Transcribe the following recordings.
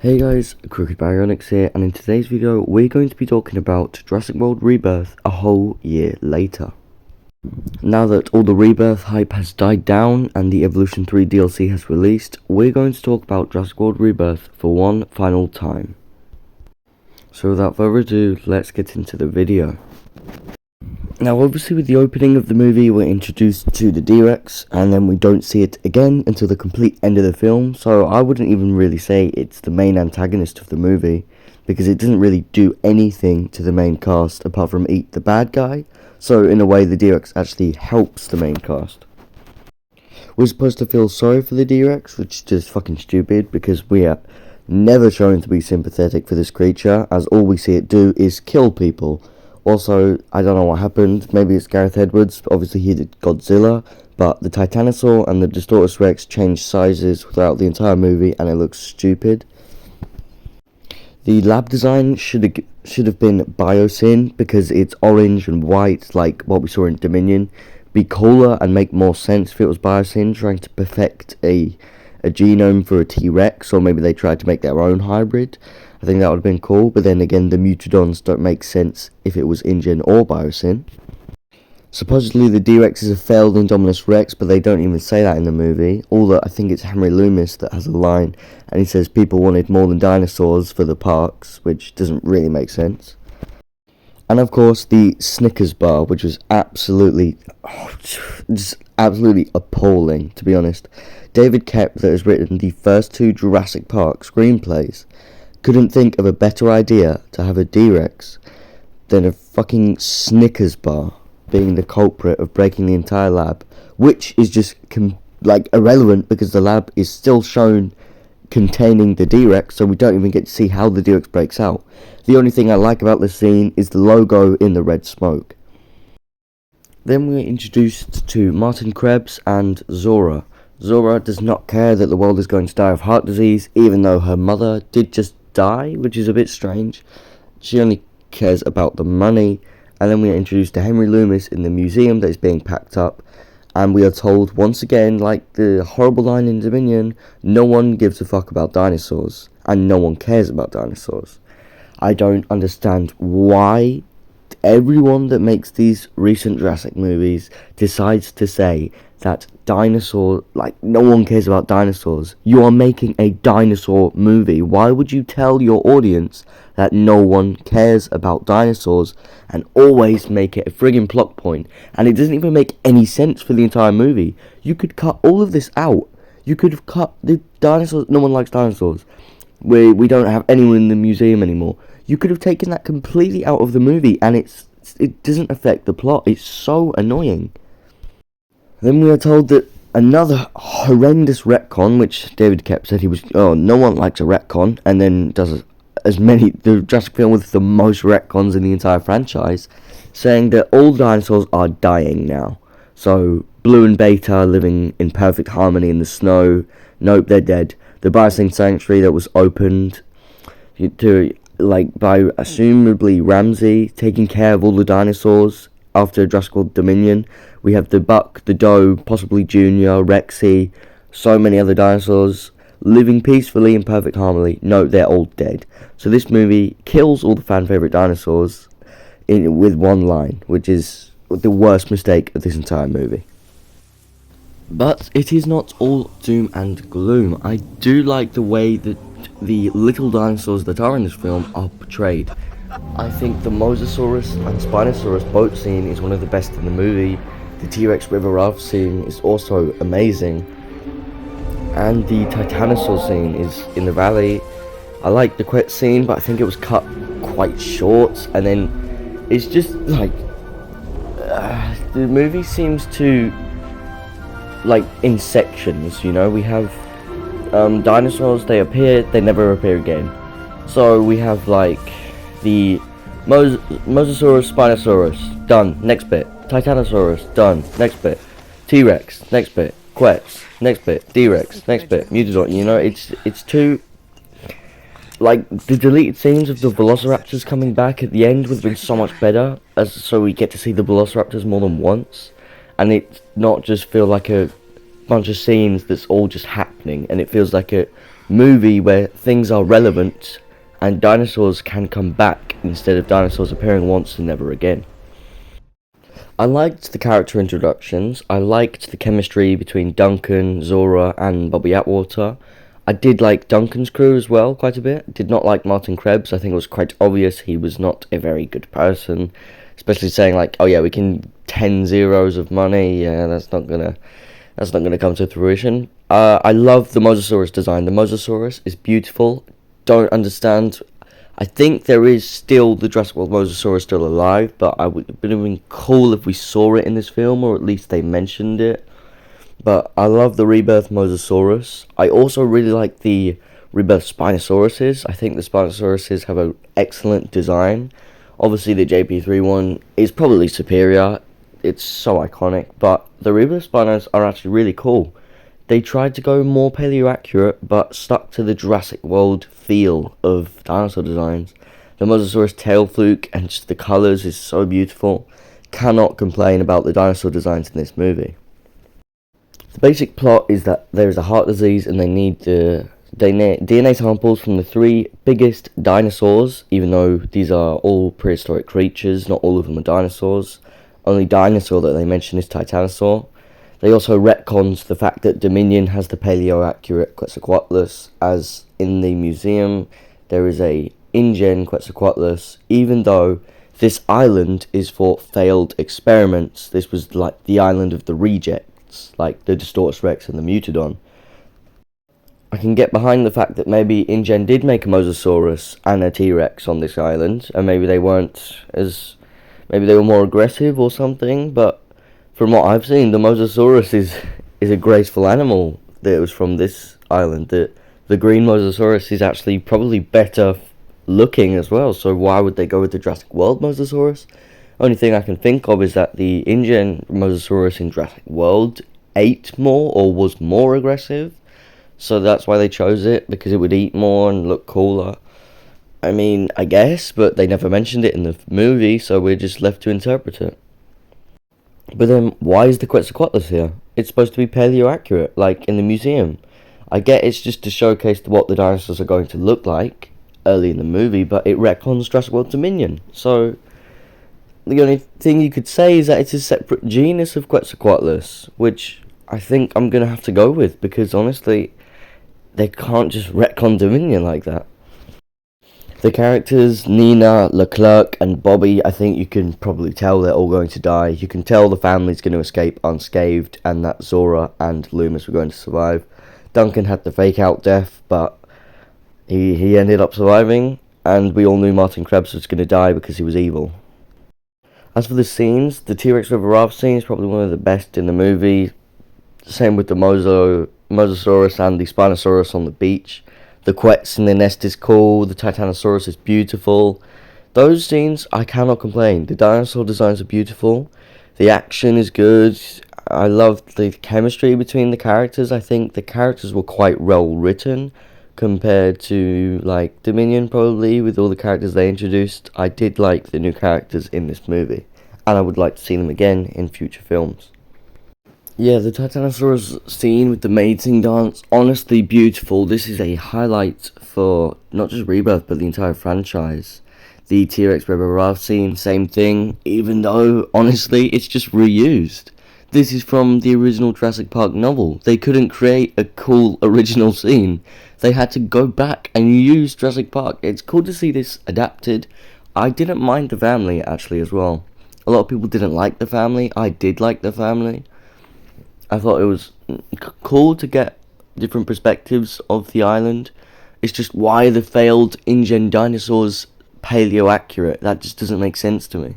Hey guys, Crooked Baryonyx here, and in today's video we're going to be talking about Jurassic World Rebirth a whole year later. Now that all the Rebirth hype has died down and the Evolution 3 DLC has released, we're going to talk about Jurassic World Rebirth for one final time. So without further ado, let's get into the video. Now obviously with the opening of the movie we're introduced to the D-Rex, and then we don't see it again until the complete end of the film, so I wouldn't even really say it's the main antagonist of the movie, because it doesn't really do anything to the main cast apart from eat the bad guy, so in a way the D-Rex actually helps the main cast. We're supposed to feel sorry for the D-Rex, which is just fucking stupid, because we are never shown to be sympathetic for this creature, as all we see it do is kill people. Also, I don't know what happened, maybe it's Gareth Edwards, obviously he did Godzilla, but the Titanosaur and the Distortus Rex changed sizes throughout the entire movie and it looks stupid. The lab design should have been Biosyn, because it's orange and white like what we saw in Dominion. Be cooler and make more sense if it was Biosyn trying to perfect a genome for a T-Rex, or maybe they tried to make their own hybrid. I think that would have been cool, but then again the Mutodons don't make sense if it was InGen or Biosyn. Supposedly the D-Rex is a failed Indominus Rex, but they don't even say that in the movie, although I think it's Henry Loomis that has a line, and he says people wanted more than dinosaurs for the parks, which doesn't really make sense. And of course the Snickers bar, which was absolutely appalling, to be honest. David Koepp, that has written the first two Jurassic Park screenplays, couldn't think of a better idea to have a D-Rex than a fucking Snickers bar being the culprit of breaking the entire lab, which is just irrelevant because the lab is still shown containing the D-Rex, so we don't even get to see how the D-Rex breaks out. The only thing I like about this scene is the logo in the red smoke. Then we're introduced to Martin Krebs and Zora. Zora does not care that the world is going to die of heart disease, even though her mother did just die, which is a bit strange. She only cares about the money. And then we are introduced to Henry Loomis in the museum that is being packed up, and we are told once again, like the horrible line in Dominion, no one gives a fuck about dinosaurs, and no one cares about dinosaurs. I don't understand why everyone that makes these recent Jurassic movies decides to say that no one cares about dinosaurs. You are making a dinosaur movie. Why would you tell your audience that no one cares about dinosaurs and always make it a friggin' plot point? And it doesn't even make any sense for the entire movie. You could cut all of this out. You could have cut the dinosaurs. No one likes dinosaurs. We don't have anyone in the museum anymore. You could have taken that completely out of the movie, and it doesn't affect the plot. It's so annoying. Then we are told that another horrendous retcon, which David Koepp said no one likes a retcon, and then does the Jurassic film with the most retcons in the entire franchise, saying that all dinosaurs are dying now. So, Blue and Beta are living in perfect harmony in the snow. Nope, they're dead. The Biosyn Sanctuary that was opened by assumably Ramsey, taking care of all the dinosaurs after Jurassic World Dominion. We have the Buck, the Doe, possibly Junior, Rexy, so many other dinosaurs living peacefully in perfect harmony. No, they're all dead. So this movie kills all the fan favourite dinosaurs with one line, which is the worst mistake of this entire movie. But it is not all doom and gloom. I do like the way that the little dinosaurs that are in this film are portrayed. I think the Mosasaurus and Spinosaurus boat scene is one of the best in the movie. The T-Rex River Raft scene is also amazing. And the Titanosaur scene is in the valley. I like the Quet scene, but I think it was cut quite short. And then it's just the movie seems to in sections, we have dinosaurs, they appear, they never appear again. So we have the Mosasaurus, Spinosaurus, done, next bit. Titanosaurus, done, next bit. T-Rex, next bit. Quets, next bit. D-Rex, next bit. Mutodon, it's too... the deleted scenes of the Velociraptors coming back at the end would have been so much better, so we get to see the Velociraptors more than once. And it not just feel like a bunch of scenes that's all just happening, and it feels like movie where things are relevant and dinosaurs can come back instead of dinosaurs appearing once and never again. I liked the character introductions. I liked the chemistry between Duncan, Zora, and Bobby Atwater. I did like Duncan's crew as well quite a bit. Did not like Martin Krebs. I think it was quite obvious he was not a very good person. Especially saying like, oh yeah, we can 10 zeros of money. Yeah, that's not gonna come to fruition. I love the Mosasaurus design. The Mosasaurus is beautiful. Don't understand. I think there is still the Jurassic World Mosasaurus still alive, but it would have been cool if we saw it in this film, or at least they mentioned it. But I love the Rebirth Mosasaurus. I also really like the Rebirth Spinosauruses. I think the Spinosauruses have an excellent design. Obviously, the JP3 one is probably superior. It's so iconic, but the Rebirth Spinos are actually really cool. They tried to go more paleo-accurate, but stuck to the Jurassic World feel of dinosaur designs. The Mosasaurus tail fluke and just the colours is so beautiful. Cannot complain about the dinosaur designs in this movie. The basic plot is that there is a heart disease and they need the DNA samples from the three biggest dinosaurs, even though these are all prehistoric creatures, not all of them are dinosaurs. Only dinosaur that they mention is Titanosaur. They also retcons the fact that Dominion has the paleo-accurate Quetzalcoatlus, as in the museum there is a InGen Quetzalcoatlus, even though this island is for failed experiments. This was like the island of the rejects, like the Distortus Rex and the Mutodon. I can get behind the fact that maybe InGen did make a Mosasaurus and a T-Rex on this island, and maybe they were more aggressive or something, but from what I've seen, the Mosasaurus is a graceful animal that was from this island. The green Mosasaurus is actually probably better looking as well, so why would they go with the Jurassic World Mosasaurus? Only thing I can think of is that the InGen Mosasaurus in Jurassic World ate more or was more aggressive, so that's why they chose it, because it would eat more and look cooler. I mean, I guess, but they never mentioned it in the movie, so we're just left to interpret it. But then, why is the Quetzalcoatlus here? It's supposed to be paleo-accurate, like in the museum. I get it's just to showcase what the dinosaurs are going to look like early in the movie, but it retcons Jurassic World Dominion. So, the only thing you could say is that it's a separate genus of Quetzalcoatlus, which I think I'm going to have to go with, because honestly, they can't just retcon Dominion like that. The characters, Nina, Leclerc, and Bobby, I think you can probably tell they're all going to die. You can tell the family's going to escape unscathed, and that Zora and Loomis were going to survive. Duncan had the fake-out death, but he ended up surviving, and we all knew Martin Krebs was going to die because he was evil. As for the scenes, the T-Rex River Raft scene is probably one of the best in the movie. Same with the Mosasaurus and the Spinosaurus on the beach. The Quetz in the nest is cool, the Titanosaurus is beautiful. Those scenes, I cannot complain. The dinosaur designs are beautiful. The action is good. I loved the chemistry between the characters. I think the characters were quite well written compared to like Dominion probably, with all the characters they introduced. I did like the new characters in this movie, and I would like to see them again in future films. Yeah, the Titanosaurus scene with the mating dance, honestly beautiful. This is a highlight for not just Rebirth, but the entire franchise. The T-Rex River Raft scene, same thing, even though, honestly, it's just reused. This is from the original Jurassic Park novel. They couldn't create a cool original scene. They had to go back and use Jurassic Park. It's cool to see this adapted. I didn't mind the family, actually, as well. A lot of people didn't like the family. I did like the family. I thought it was cool to get different perspectives of the island. It's just why the failed InGen dinosaurs paleo-accurate. That just doesn't make sense to me.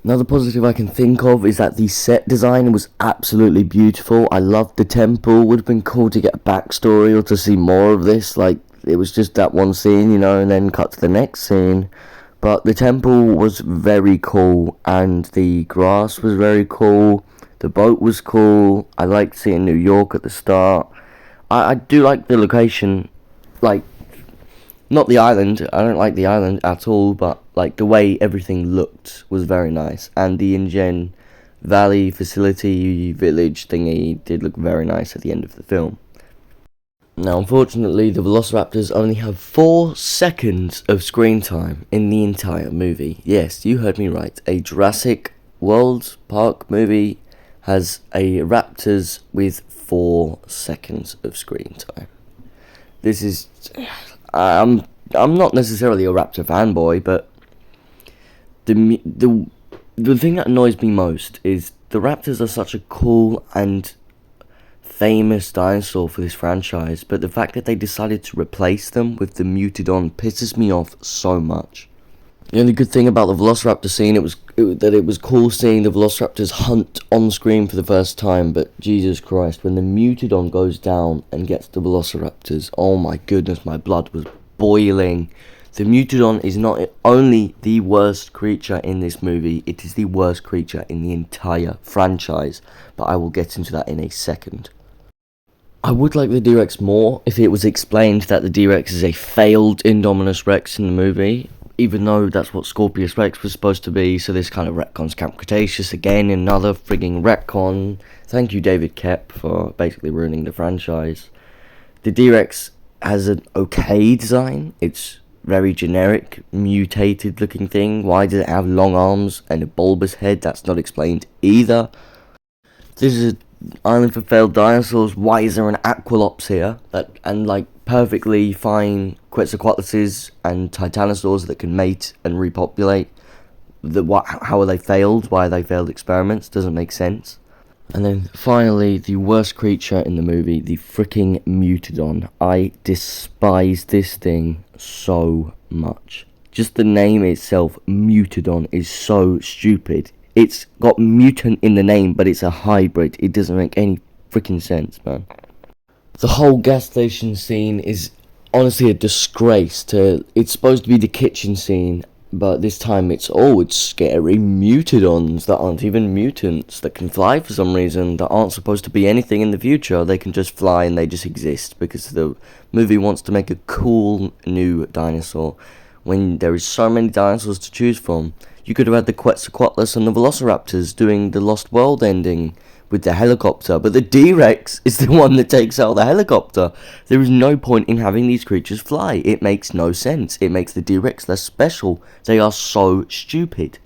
Another positive I can think of is that the set design was absolutely beautiful. I loved the temple. Would have been cool to get a backstory or to see more of this. Like, it was just that one scene, and then cut to the next scene. But the temple was very cool, and the grass was very cool. The boat was cool. I liked seeing New York at the start. I do like the location, like, not the island. I don't like the island at all, but like the way everything looked was very nice. And the InGen Valley facility village thingy did look very nice at the end of the film. Now, unfortunately, the Velociraptors only have 4 seconds of screen time in the entire movie. Yes, you heard me right. A Jurassic World Park movie has a raptors with 4 seconds of screen time. This is... I'm not necessarily a raptor fanboy, but the thing that annoys me most is the raptors are such a cool and famous dinosaur for this franchise, but the fact that they decided to replace them with the Mutodon pisses me off so much. The only good thing about the Velociraptor scene it was cool seeing the Velociraptors hunt on screen for the first time, but Jesus Christ, when the Mutodon goes down and gets the Velociraptors, oh my goodness, my blood was boiling. The Mutodon is not only the worst creature in this movie, it is the worst creature in the entire franchise, but I will get into that in a second. I would like the D-Rex more if it was explained that the D-Rex is a failed Indominus Rex in the movie, even though that's what Scorpius Rex was supposed to be, so this kind of retcons Camp Cretaceous again, another frigging retcon. Thank you, David Koepp, for basically ruining the franchise. The D-Rex has an okay design. It's very generic, mutated looking thing. Why does it have long arms and a bulbous head? That's not explained either. This is an island for failed dinosaurs. Why is there an Aqualops here? And perfectly fine Quetzalcoatluses and Titanosaurs that can mate and repopulate. How are they failed? Why are they failed experiments? Doesn't make sense. And then finally, the worst creature in the movie, the freaking Mutodon. I despise this thing so much. Just the name itself, Mutodon, is so stupid. It's got mutant in the name, but it's a hybrid. It doesn't make any freaking sense, man. The whole gas station scene is honestly a disgrace it's supposed to be the kitchen scene, but this time it's scary Mutodons that aren't even mutants, that can fly for some reason, that aren't supposed to be anything in the future. They can just fly and they just exist because the movie wants to make a cool new dinosaur when there is so many dinosaurs to choose from. You could have had the Quetzalcoatlus and the Velociraptors doing the Lost World ending with the helicopter, but the D-Rex is the one that takes out the helicopter. There is no point in having these creatures fly. It makes no sense. It makes the D-Rex less special. They are so stupid.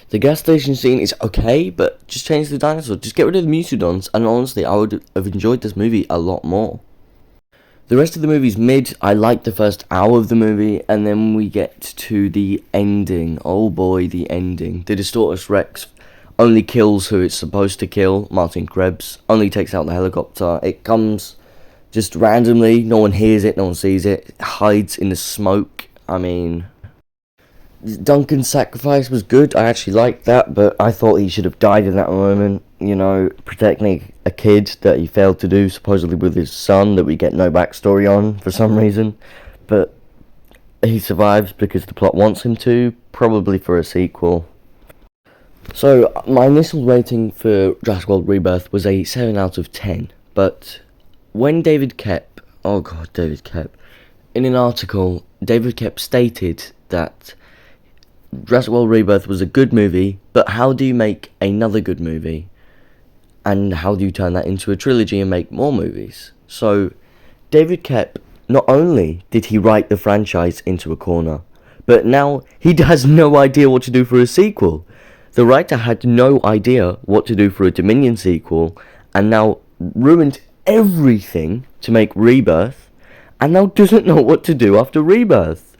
The gas station scene is okay, but just change the dinosaur. Just get rid of the Mutodons, and honestly, I would have enjoyed this movie a lot more. The rest of the movie's mid. I like the first hour of the movie, and then we get to the ending. Oh boy, the ending. The Distortus Rex only kills who it's supposed to kill, Martin Krebs. Only takes out the helicopter. It comes just randomly. No one hears it, no one sees it. It hides in the smoke. I mean, Duncan's sacrifice was good. I actually liked that, but I thought he should have died in that moment. You know, protecting a kid that he failed to do, supposedly with his son, that we get no backstory on for some reason. But he survives because the plot wants him to, probably for a sequel. So, my initial rating for Jurassic World Rebirth was a 7 out of 10, but when David Koepp, in an article, David Koepp stated that Jurassic World Rebirth was a good movie, but how do you make another good movie? And how do you turn that into a trilogy and make more movies? So, David Koepp, not only did he write the franchise into a corner, but now he has no idea what to do for a sequel. The writer had no idea what to do for a Dominion sequel, and now ruined everything to make Rebirth, and now doesn't know what to do after Rebirth.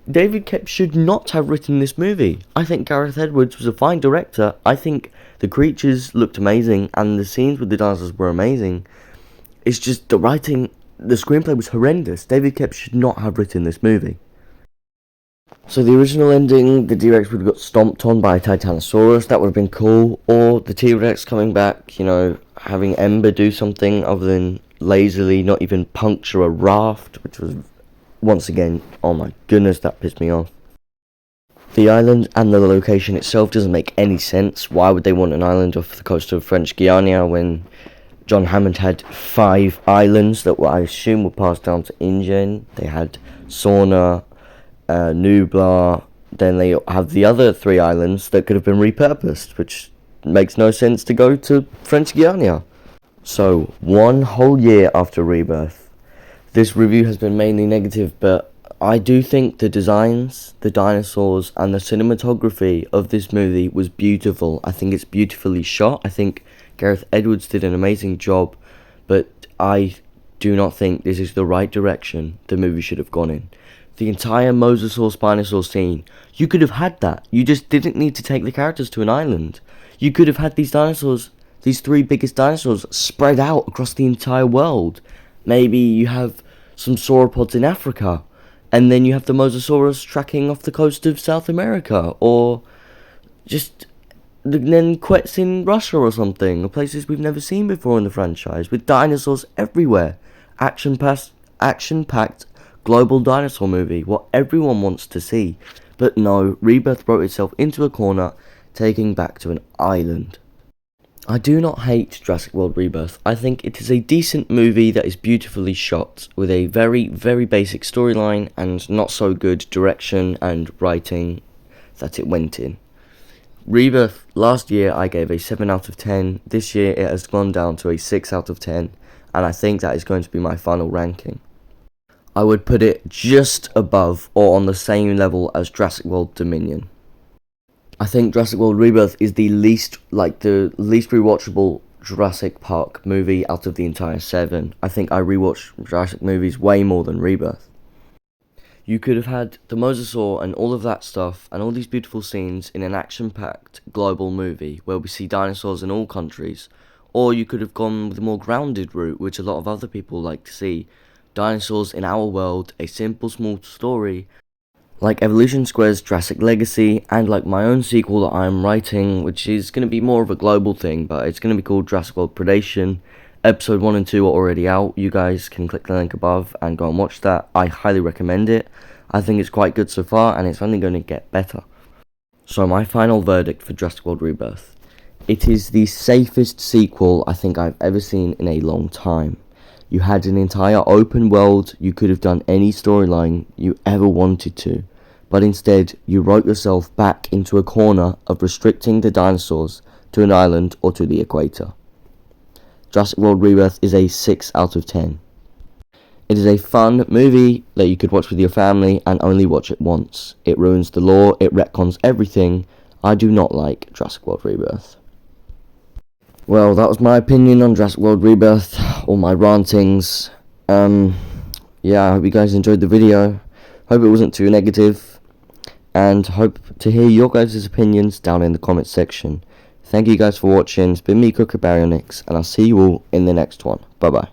David Koepp should not have written this movie. I think Gareth Edwards was a fine director. I think the creatures looked amazing, and the scenes with the dinosaurs were amazing. It's just the writing, the screenplay was horrendous. David Koepp should not have written this movie. So the original ending, the D-Rex would have got stomped on by a Titanosaurus. That would have been cool. Or the T-Rex coming back, having Ember do something other than lazily not even puncture a raft, which was, once again, oh my goodness, that pissed me off. The island and the location itself doesn't make any sense. Why would they want an island off the coast of French Guiana when John Hammond had 5 islands that I assume were passed down to InGen? They had Sauna, Nublar, then they have the other 3 islands that could have been repurposed, which makes no sense to go to French Guiana. So, 1 whole year after Rebirth, This review has been mainly negative, but I do think the designs, the dinosaurs, and the cinematography of this movie was beautiful. I think it's beautifully shot. I think Gareth Edwards did an amazing job, but I do not think this is the right direction the movie should have gone in. The entire Mosasaur Spinosaur scene, you could have had that. You just didn't need to take the characters to an island. You could have had these dinosaurs, these three biggest dinosaurs, spread out across the entire world. Maybe you have some sauropods in Africa, and then you have the Mosasaurus tracking off the coast of South America, or just then Quets in Russia or something, or places we've never seen before in the franchise, with dinosaurs everywhere. Action-packed global dinosaur movie, what everyone wants to see. But no, Rebirth wrote itself into a corner, taking back to an island. I do not hate Jurassic World Rebirth. I think it is a decent movie that is beautifully shot, with a very, very basic storyline and not so good direction and writing that it went in. Rebirth, last year I gave a 7 out of 10, this year it has gone down to a 6 out of 10, and I think that is going to be my final ranking. I would put it just above or on the same level as Jurassic World Dominion. I think Jurassic World Rebirth is the least rewatchable Jurassic Park movie out of the entire 7. I think I rewatch Jurassic movies way more than Rebirth. You could have had the Mosasaur and all of that stuff and all these beautiful scenes in an action-packed global movie where we see dinosaurs in all countries, or you could have gone with a more grounded route, which a lot of other people like to see. Dinosaurs in our world, a simple small story, like Evolution Square's Jurassic Legacy, and like my own sequel that I am writing, which is going to be more of a global thing, but it's going to be called Jurassic World Predation. Episode 1 and 2 are already out. You guys can click the link above and go and watch that. I highly recommend it. I think it's quite good so far, and it's only going to get better. So my final verdict for Jurassic World Rebirth. It is the safest sequel I think I've ever seen in a long time. You had an entire open world, you could have done any storyline you ever wanted to, but instead you wrote yourself back into a corner of restricting the dinosaurs to an island or to the equator. Jurassic World Rebirth is a 6 out of 10. It is a fun movie that you could watch with your family and only watch it once. It ruins the lore, it retcons everything. I do not like Jurassic World Rebirth. Well, that was my opinion on Jurassic World Rebirth, all my rantings. Yeah, I hope you guys enjoyed the video. Hope it wasn't too negative, and hope to hear your guys' opinions down in the comments section. Thank you guys for watching. It's been me, Cooker Baryonyx, and I'll see you all in the next one. Bye bye.